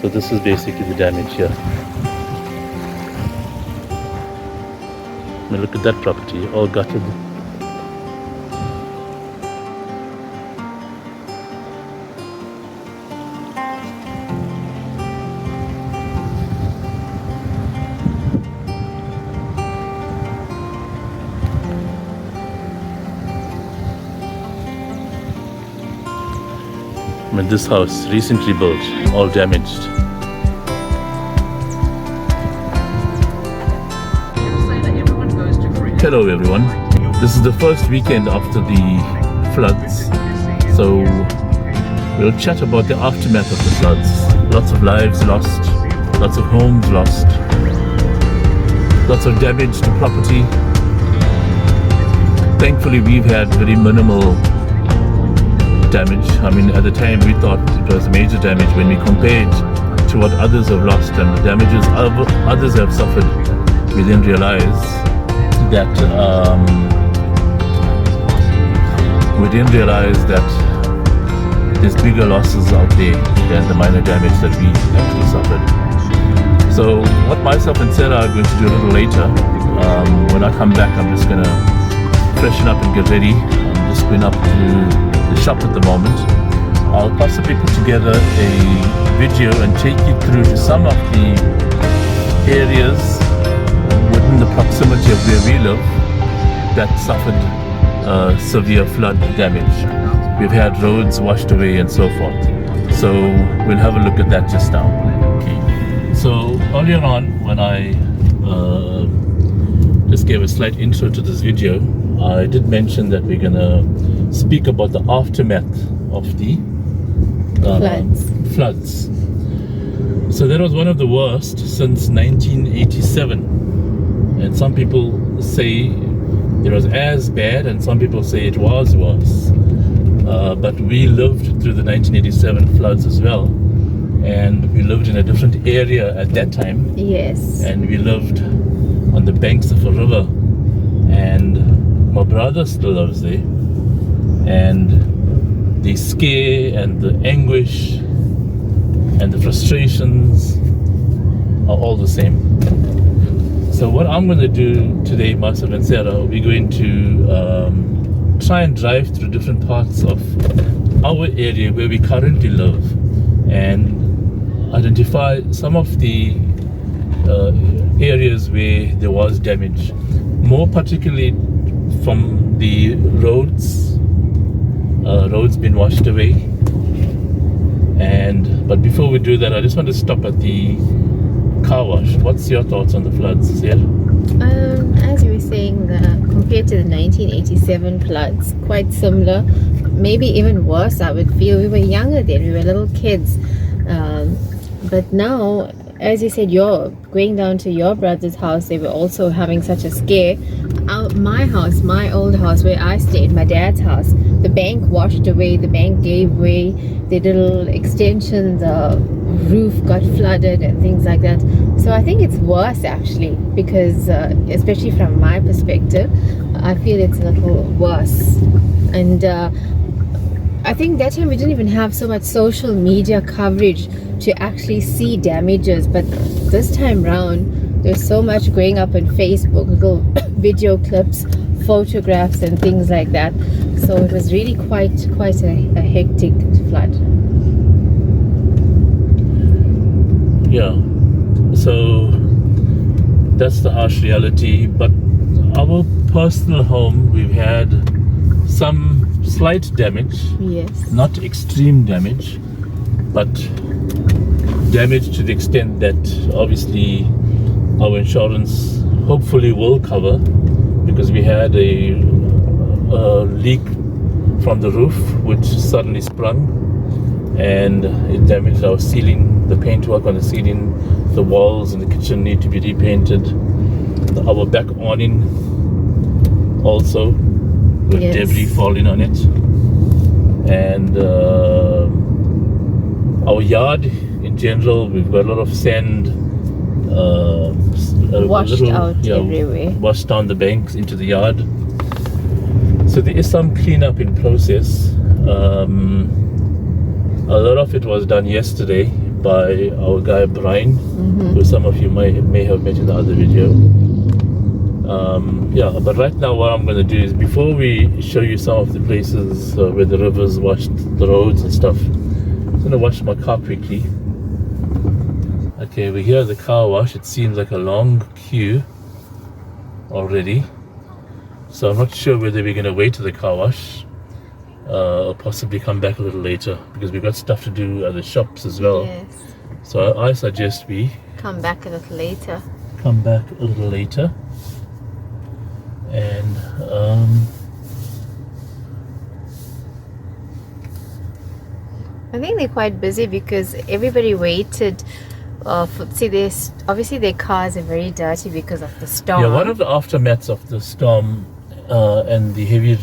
So this is basically the damage here. I mean, look at that property, all gutted. I mean, this house recently built, all damaged. Hello everyone. This is the first weekend after the floods, so we'll chat about the aftermath of the floods. Lots of lives lost, lots of homes lost, lots of damage to property. Thankfully we've had very minimal damage. I mean, at the time we thought it was major damage when we compared to what others have lost and the damages others have suffered. We didn't realize that there's bigger losses out there than the minor damage that we actually suffered. So what myself and Sarah are going to do a little later, when I come back, I'm just going to freshen up and get ready. I'm just going up to the shop at the moment. I'll possibly put together a video and take you through to some of the areas within the proximity of where we live that suffered severe flood damage. We've had roads washed away and so forth. So we'll have a look at that just now. Okay. So earlier on, when I just gave a slight intro to this video, I did mention that we're gonna speak about the aftermath of the floods. So that was one of the worst since 1987, and some people say it was as bad and some people say it was worse, but we lived through the 1987 floods as well, and we lived in a different area at that time. Yes. And we lived on the banks of a river, and my brother still lives there, and the scare and the anguish and the frustrations are all the same. So what I'm going to do today, myself and Sarah, we're going to try and drive through different parts of our area where we currently live and identify some of the areas where there was damage, more particularly from the roads been washed away. But before we do that, I just want to stop at the car wash. What's your thoughts on the floods, Sarah? As you were saying, compared to the 1987 floods, quite similar, maybe even worse. I would feel we were younger then, we were little kids, but now, as you said, you're going down to your brother's house, they were also having such a scare. My house, my old house where I stayed, my dad's house, the bank washed away, the bank gave way, the little extension, the roof got flooded and things like that. So I think it's worse actually, because especially from my perspective, I feel it's a little worse. And I think that time we didn't even have so much social media coverage to actually see damages, but this time round there's so much going up on Facebook, little video clips, photographs and things like that. So it was really quite a hectic flood. Yeah, so that's the harsh reality. But our personal home, we've had some slight damage. Yes. Not extreme damage, but damage to the extent that obviously our insurance hopefully will cover, because we had a leak from the roof which suddenly sprung and it damaged our ceiling, the paintwork on the ceiling, the walls in the kitchen need to be repainted, our back awning also with debris falling on it, and our yard in general, we've got a lot of sand washed out everywhere, washed down the banks into the yard. So there is some cleanup in process. A lot of it was done yesterday, by our guy Brian, who some of you may have met in the other video. Yeah, but right now what I'm going to do is, before we show you some of the places where the rivers washed the roads and stuff, I'm going to wash my car quickly. Okay, we're here at the car wash. It seems like a long queue already, so I'm not sure whether we're going to wait to the car wash or possibly come back a little later, because we've got stuff to do at the shops as well. Yes. So I suggest we Come back a little later. come back a little later. And I think they're quite busy because everybody waited. Obviously their cars are very dirty because of the storm. yeah, one of the aftermaths of the storm and the heavy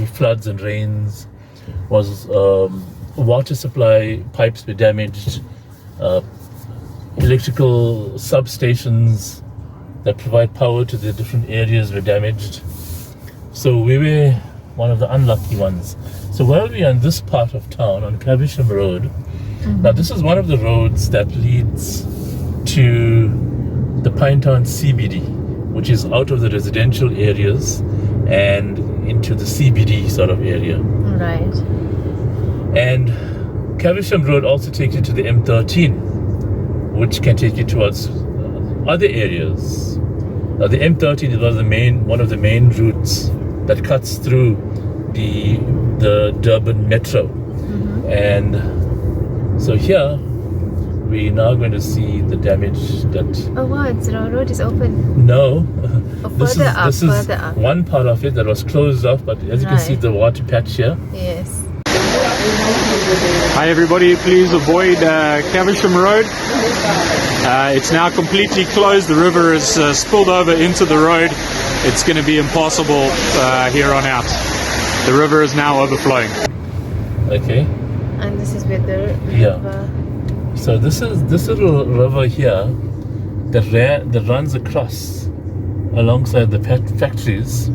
floods and rains was water supply pipes were damaged, electrical substations that provide power to the different areas were damaged. So we were one of the unlucky ones. So while we are in this part of town on Kavisham Road, now this is one of the roads that leads to the Pinetown CBD, which is out of the residential areas and into the CBD sort of area. Right. And Kavisham Road also takes you to the M13, which can take you towards other areas. Now the M13 is one of the main routes that cuts through the Durban Metro. And so here we're now going to see the damage that... Oh wow, the road is open. No, Oh, this is further up. one part of it that was closed off, but as you can see, Right. the water patch here. Yes. Hi everybody, please avoid Kavisham Road. It's now completely closed. The river has spilled over into the road. It's going to be impossible here on out. The river is now overflowing. Okay. And this is where the Yeah. river. So this is this little river here that runs across alongside the factories.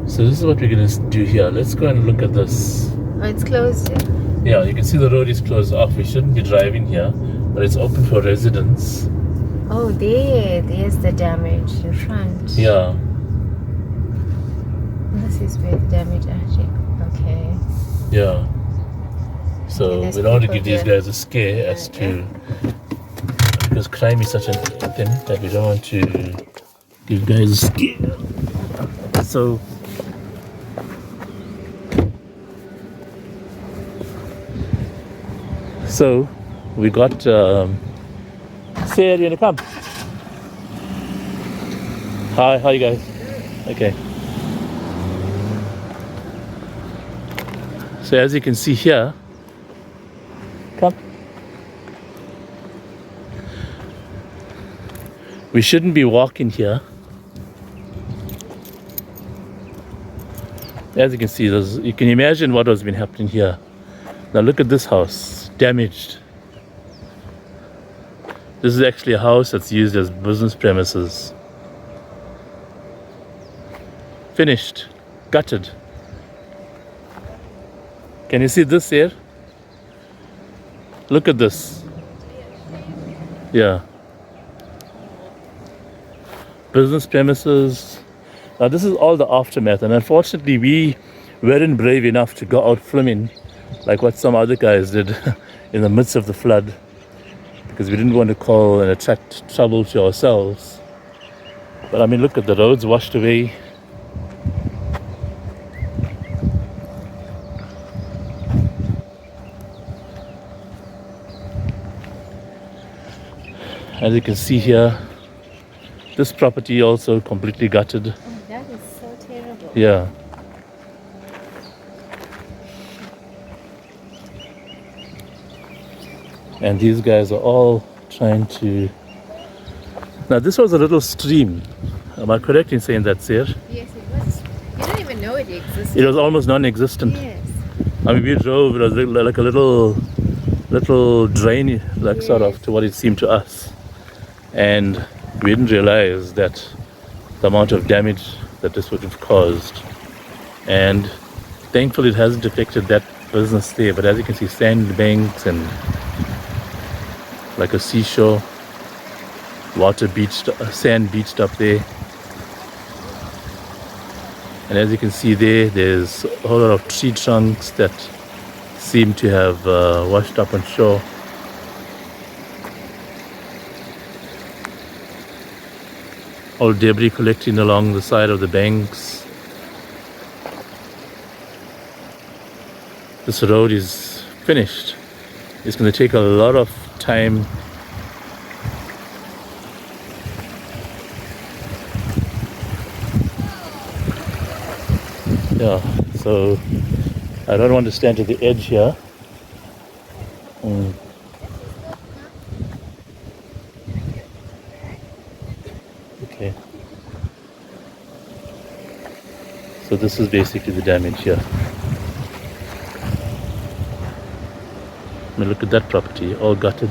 So this is what we're going to do here. Let's go and look at this. Oh, it's closed. Yeah, you can see the road is closed off. We shouldn't be driving here, but it's open for residents. Oh, there's the damage in front. Yeah. This is where the damage actually. Okay. Yeah. So Okay, there's we don't want to people give these here. guys a scare as to, because crime is such a thing that we don't want to give guys a scare. So we got Sarah, you wanna come? Hi, how you guys? Okay. So as you can see here, come. We shouldn't be walking here. As you can see, you can imagine what has been happening here. Now look at this house, damaged. This is actually a house that's used as business premises. Finished, gutted. Can you see this here? Look at this. Yeah. Business premises. Now this is all the aftermath, and unfortunately we weren't brave enough to go out filming like what some other guys did in the midst of the flood, because we didn't want to call and attract trouble to ourselves. But I mean, look at the roads washed away. As you can see here, this property also completely gutted. Oh, that is so terrible. Yeah. And these guys are all trying to... Now this was a little stream. Am I correct in saying that, Sir? Yes, it was. You don't even know it existed. It was almost non-existent. Yes. I mean, we drove, it was like a little drain, like sort of, to what it seemed to us. And we didn't realize that the amount of damage that this would have caused. And thankfully it hasn't affected that business there, but as you can see, sandbanks and like a seashore, water beached, sand beached up there. And as you can see there's a whole lot of tree trunks that seem to have washed up on shore. All debris collecting along the side of the banks. This road is finished. It's going to take a lot of time. Yeah, so I don't want to stand to the edge here. Okay. So this is basically the damage here. I mean, look at that property, all gutted.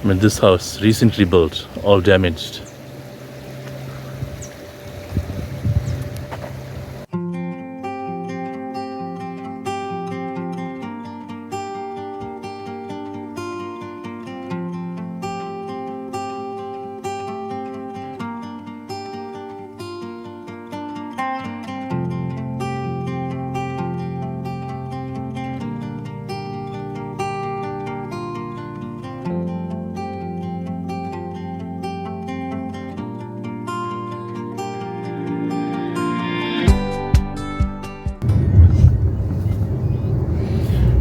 I mean, this house recently built, all damaged.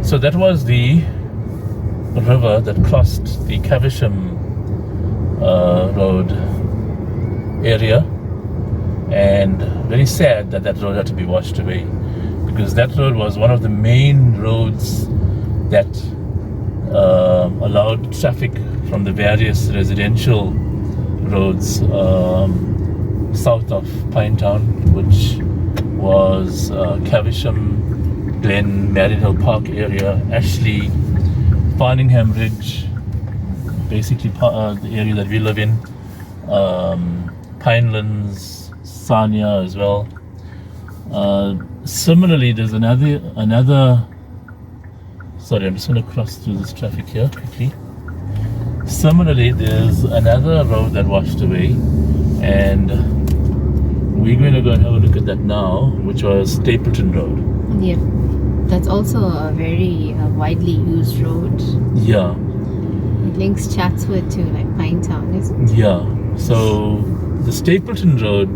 So that was the river that crossed the Kavisham road area, and very sad that that road had to be washed away, because that road was one of the main roads that allowed traffic from the various residential roads south of Pinetown, which was Kavisham, Glen, Marion Hill Park area, Ashley, Farningham Ridge, basically the area that we live in, Pinelands, Sanya as well. Similarly, there's another. Sorry, I'm just going to cross through this traffic here quickly. Similarly, there's another road that washed away, and we're going to go and have a look at that now, which was Stapleton Road. Yeah, that's also a very widely used road. Yeah. It links Chatswood to like Pinetown, isn't it? Yeah. So the Stapleton Road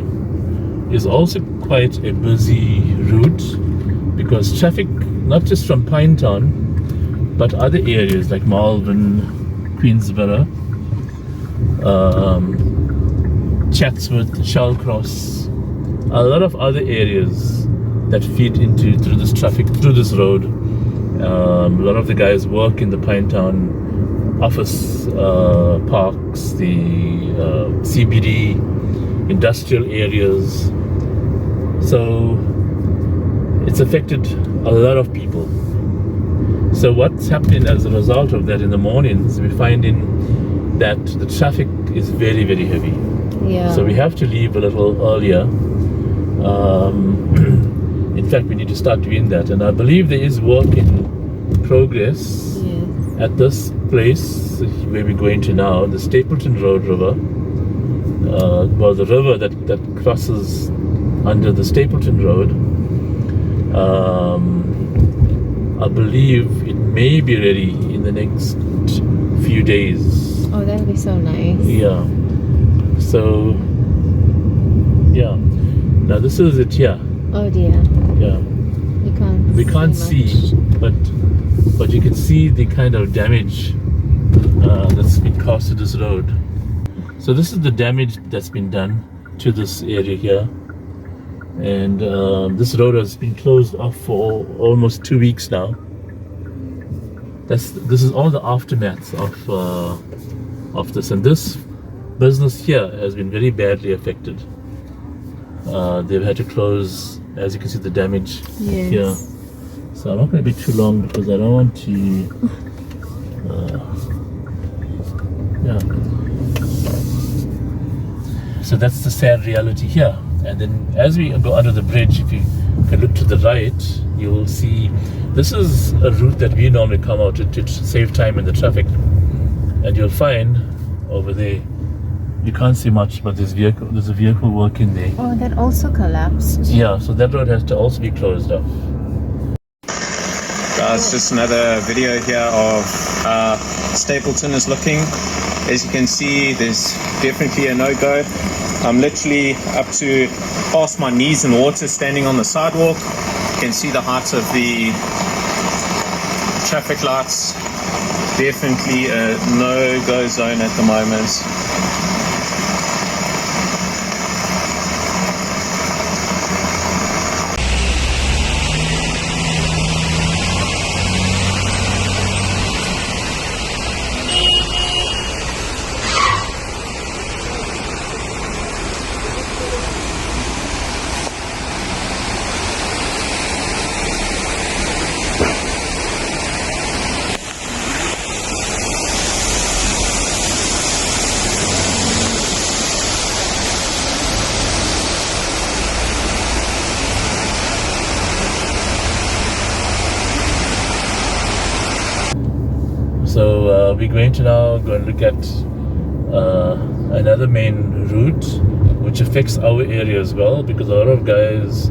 is also quite a busy route, because traffic, not just from Pinetown, but other areas like Malvern, Queensborough, Chatswood, Shallcross, a lot of other areas that feed into through this road. A lot of the guys work in the Pinetown office parks, the CBD, industrial areas. So it's affected a lot of people. So what's happening as a result of that, in the mornings we're finding that the traffic is very, very heavy. Yeah. So we have to leave a little earlier. In fact, we need to start doing that, and I believe there is work in progress at this place where we're going to now, the Stapleton Road River. Well, the river that crosses under the Stapleton Road. I believe it may be ready in the next few days. Oh, that would be so nice. Yeah. So, yeah. Now this is it here. Oh dear. Yeah. We can't see, but you can see the kind of damage that's been caused to this road. So this is the damage that's been done to this area here, and this road has been closed off for almost 2 weeks now. This is all the aftermath of this, and this business here has been very badly affected. They've had to close, as you can see, the damage here. So I'm not going to be too long because I don't want to. Yeah. So that's the sad reality here. And then as we go under the bridge, if you can look to the right, you will see this is a route that we normally come out to save time in the traffic. And you'll find over there, you can't see much, but there's a vehicle working there. Oh, that also collapsed. Yeah, so that road has to also be closed off. Guys, just another video here of Stapleton is looking. As you can see, there's definitely a no-go. I'm literally up to past my knees in water standing on the sidewalk. You can see the height of the traffic lights. Definitely a no-go zone at the moment. So we're going to now go and look at another main route which affects our area as well, because a lot of guys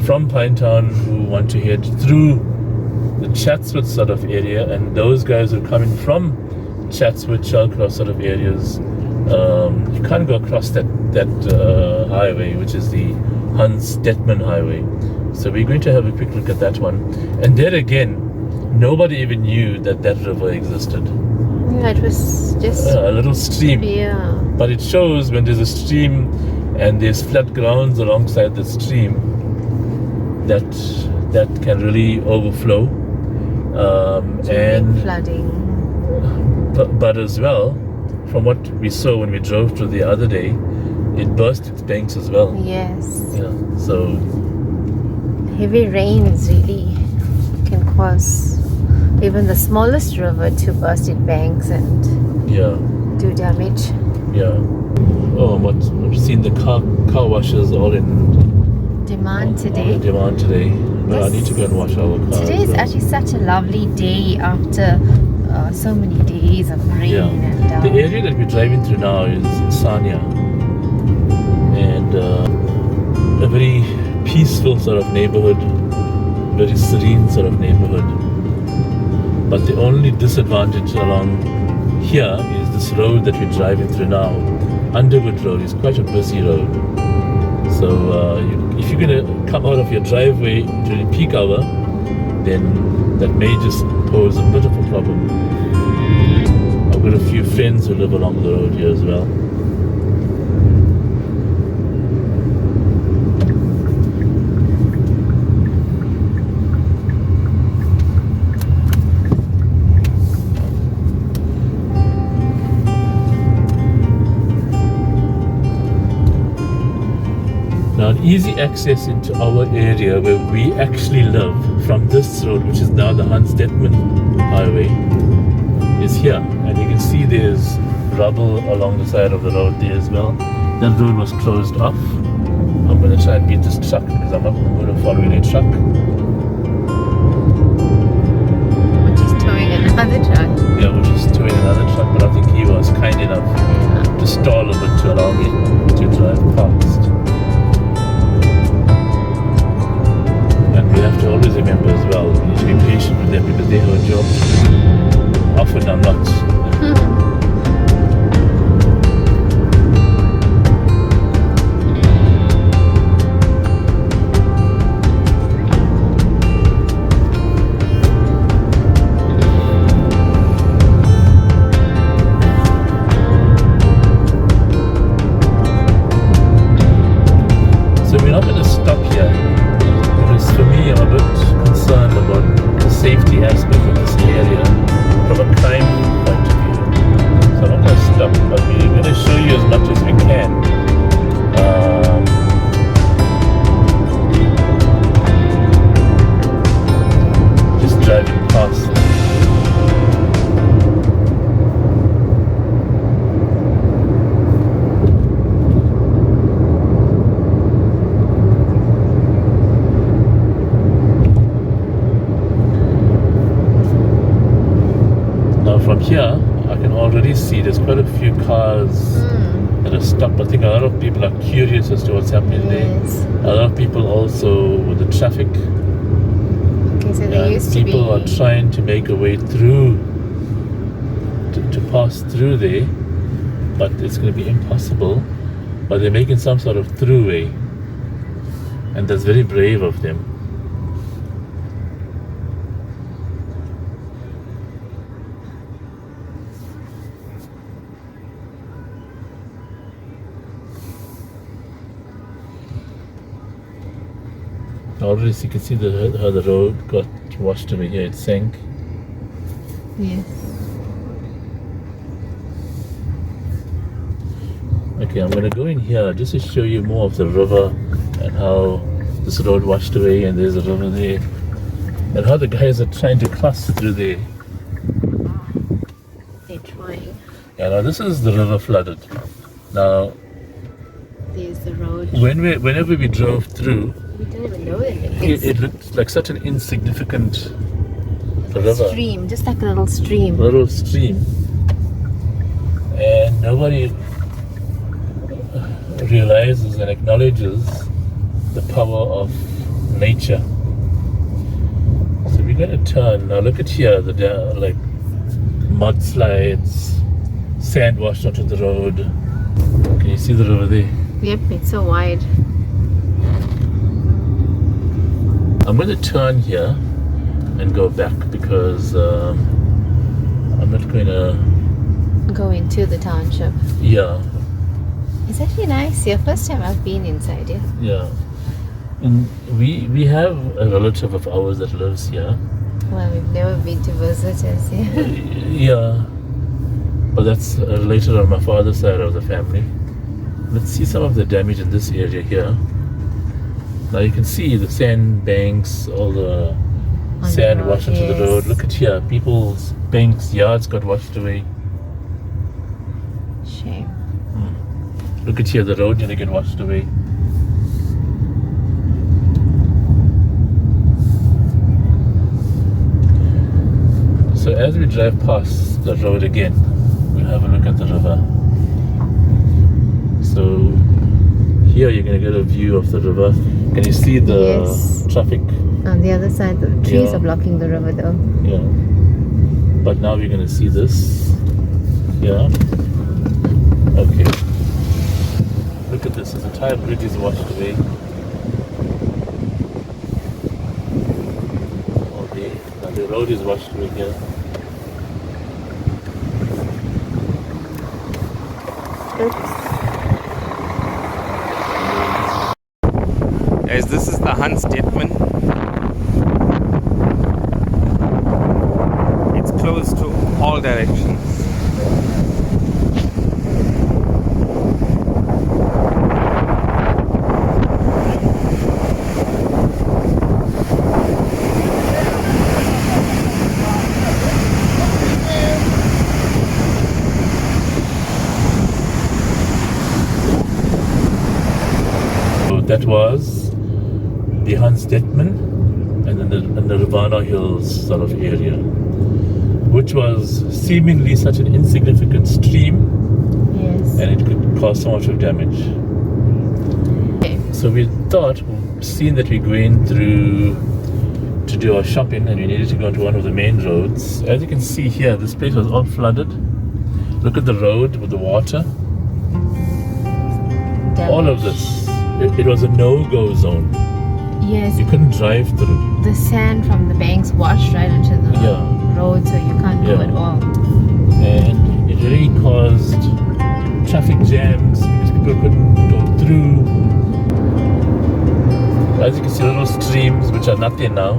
from Pinetown who want to head through the Chatsworth sort of area, and those guys who are coming from Chatsworth, Chalcross sort of areas, you can't go across that highway, which is the Hans-Detman highway. So we're going to have a quick look at that one. And there again, nobody even knew that river existed. Yeah, it was just A little stream. Yeah. But it shows when there's a stream and there's flat grounds alongside the stream, that can really overflow. And flooding. but as well, from what we saw when we drove through the other day, it burst its banks as well. Yes. Yeah. So Heavy rains really can cause even the smallest river to burst its banks and yeah. do damage. Yeah. Oh, I've seen the car washes all in Demand all today. in demand today. But I need to go and wash our car. Today as is well. actually such a lovely day after so many days of rain Yeah. and The area that we're driving through now is Sanya, and a very peaceful sort of neighborhood, very serene sort of neighborhood. But the only disadvantage along here is this road that we're driving through now. Underwood Road is quite a busy road. So if you're going to come out of your driveway during peak hour, then that may just pose a bit of a problem. I've got a few friends who live along the road here as well. Now, an easy access into our area where we actually live from this road, which is now the Hans-Detman highway, is here. And you can see there's rubble along the side of the road there as well. That road was closed off. I'm going to try and beat this truck because I'm not going to follow a truck. which is towing another truck. Yeah, which is towing another truck, but I think he was kind enough to stall a bit to allow me to drive past. And we have to always remember as well, we need to be patient with them because they have a job to do. Often I'm not. So we're not going to stop here. Because for me, I'm a bit concerned about the safety aspect of this area from a crime point of view. here I can already see there's quite a few cars that are stopped. I think a lot of people are curious as to what's happening Yes. there. A lot of people also with the traffic. Okay, so there used to be. People are trying to make a way through to pass through there, but it's going to be impossible. But they're making some sort of throughway, and that's very brave of them. Already you can see how the road got washed away here, it sank. Yes. Okay, I'm going to go in here just to show you more of the river and how this road washed away and there's a river there. And how the guys are trying to cross through there. They're trying. Yeah, now this is the river flooded. Now, There's the road. whenever we drove through, We didn't even know that. it looked like such an insignificant river. Stream, just like a little stream. Little stream. And nobody realizes and acknowledges the power of nature. So we're going to turn. Now look at here, like mudslides, sand washed onto the road. Can you see the river there? Yep, it's so wide. I'm going to turn here and go back because I'm not going to. Go into the township. Yeah, It's actually nice here. First time I've been inside here. yeah. And we have a relative of ours that lives here. Well, we've never been to visit us here. Yeah, but that's related on my father's side of the family. Let's see some of the damage in this area here. Now you can see the sand banks, all the the sand road, washed onto the yes. road. Look at here, people's banks, yards got washed away. Shame. Look at here, the road didn't get washed away. So as we drive past the road again, we'll have a look at the river. So here you're going to get a view of the river. Can you see the Yes. traffic? On the other side, the trees Yeah. are blocking the river though. Yeah. But now we're going to see this. Yeah. Okay. Look at this. This entire bridge is washed away. Okay. Now the road is washed away here. As this is the Stapleton. It's closed to all directions. So that was the Stapleton and then the Ravana Hills sort of area, which was seemingly such an insignificant stream, Yes. and it could cause so much of damage. Okay. So we thought, seeing that we're going through to do our shopping and we needed to go into one of the main roads, as you can see here, this place was all flooded. Look at the road with the water. All of this. It was a no-go zone. Yes. You couldn't drive through. The sand from the banks washed right into the Yeah. road, so you can't go Yeah. at all. And it really caused traffic jams because people couldn't go through. As you can see, little streams which are not there now.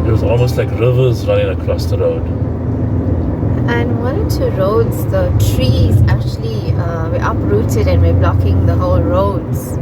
It was almost like rivers running across the road. And one or two roads, the trees actually were uprooted and were blocking the whole roads.